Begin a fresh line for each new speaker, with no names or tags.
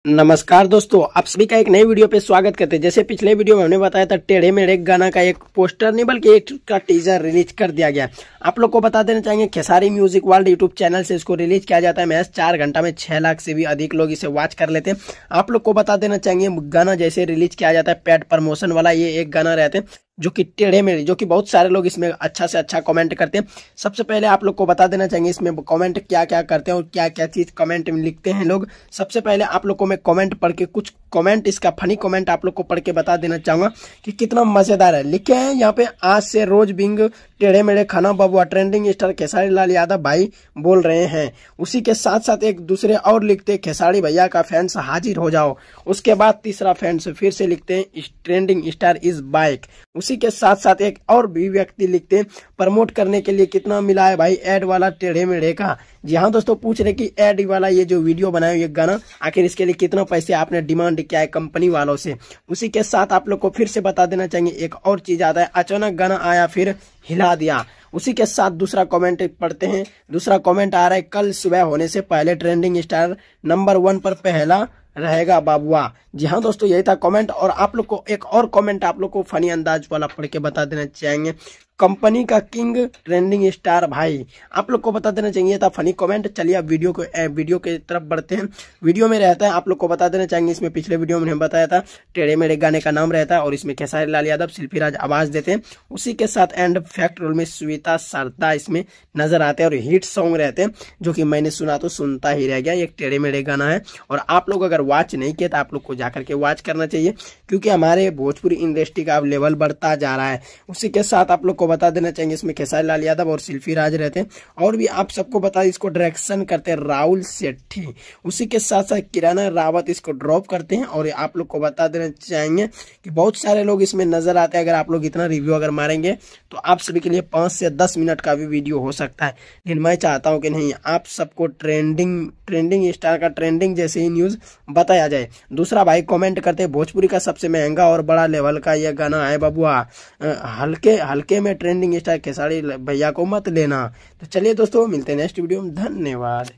नमस्कार दोस्तों, आप सभी का एक नई वीडियो पे स्वागत करते हैं। जैसे पिछले वीडियो में हमने बताया था, टेढ़े मेढ़े गाना का एक पोस्टर नहीं बल्कि एक का टीजर रिलीज कर दिया गया। आप लोग को बता देना चाहेंगे, Khesari music world YouTube channel से इसको रिलीज किया जाता है। महज 4 घंटा में 6 लाख से भी अधिक लोग इसे वॉच कर लेते हैं। आप लोग को बता देना चाहेंगे, गाना जैसे रिलीज किया जाता है पेड प्रमोशन वाला, ये एक गाना रहते हैं जो कि टेढ़े मेढ़े, जो कि बहुत सारे लोग इसमें अच्छा से अच्छा कमेंट करते हैं। सबसे पहले आप लोग को बता देना चाहेंगे इसमें कमेंट क्या क्या करते हैं और क्या क्या चीज कमेंट में लिखते हैं लोग। सबसे पहले आप लोग को मैं कमेंट पढ़ के कुछ कमेंट, इसका फनी कमेंट आप लोग को पढ़ के बता देना चाहूंगा कि कितना मजेदार है। लिखे हैं यहाँ पे, आज से रोज बिंग टेढ़े मेढ़े खाना बबुआ ट्रेंडिंग स्टार खेसारी लाल यादव भाई बोल रहे हैं। उसी के साथ साथ एक दूसरे और लिखते हैं, खेसारी भैया का फैंस हाजिर हो जाओ। उसके बाद तीसरा फैंस फिर से लिखते हैं, ट्रेंडिंग स्टार इज बाइक। उसी के साथ साथ एक और भी व्यक्ति लिखते हैं, प्रमोट करने के लिए कितना मिला है भाई एड वाला टेढ़े मेढ़े का। जी हाँ दोस्तों, पूछ रहे कि एड वाला ये जो वीडियो बनाए ये गाना, आखिर इसके लिए कितना पैसे आपने डिमांड किया है कंपनी वालों से। उसी के साथ आप लोग को फिर से बता देना चाहिए, एक और चीज आता है, अचानक गाना आया फिर हिला दिया। उसी के साथ दूसरा कमेंट पढ़ते हैं। दूसरा कमेंट आ रहा है, कल सुबह होने से पहले ट्रेंडिंग स्टार नंबर 1 पर पहला रहेगा बाबुआ। जी हाँ दोस्तों, यही था कमेंट। और आप लोग को एक और कमेंट आप लोग को फनी अंदाज वाला पढ़ के बता देना चाहेंगे, कंपनी का किंग ट्रेंडिंग स्टार भाई। आप लोग को बता देना चाहिए था फनी कमेंट। चलिए अब वीडियो के तरफ बढ़ते हैं। वीडियो में रहता है, आप लोग को बता देना चाहेंगे, इसमें पिछले वीडियो में हमने बताया था टेढ़े मेढ़े गाने का नाम रहता है और इसमें खेसारी लाल यादव, शिल्पी राज आवाज देते हैं। उसी के साथ एंड फैक्ट रोल में श्वेता सरदा इसमें नजर आते हैं और हिट सॉन्ग रहते हैं, जो कि मैंने सुना तो सुनता ही रह गया। एक टेढ़े मेढ़े गाना है और आप लोग अगर वॉच नहीं किए तो आप लोग को जाकर के वॉच करना चाहिए, क्योंकि हमारे भोजपुरी इंडस्ट्री का अब लेवल बढ़ता जा रहा है। उसी के साथ आप लोग को बता देना चाहिए, इसमें खेसारी लाल यादव और शिल्पी राज रहते हैं। और भी आप सबको बता, इसको डायरेक्शन करते हैं राहुल शेट्टी। उसी के साथ साथ किराना रावत इसको ड्रॉप करते हैं। और आप लोग को बता देना चाहेंगे कि बहुत सारे लोग इसमें नजर आते हैं। अगर आप लोग इतना रिव्यू अगर मारेंगे तो आप सभी के लिए 5 से 10 मिनट का भी वीडियो हो सकता है। लेकिन मैं चाहता हूं कि नहीं, आप सबको ट्रेंडिंग स्टार का ट्रेंडिंग जैसे ही न्यूज बताया जाए। दूसरा भाई कमेंट करते हैं, भोजपुरी का सबसे महंगा और बड़ा लेवल का यह गाना है बबुआ, हल्के में ट्रेंडिंग स्टार खेसारी भैया को मत लेना। तो चलिए दोस्तों, मिलते हैं नेक्स्ट वीडियो में। धन्यवाद।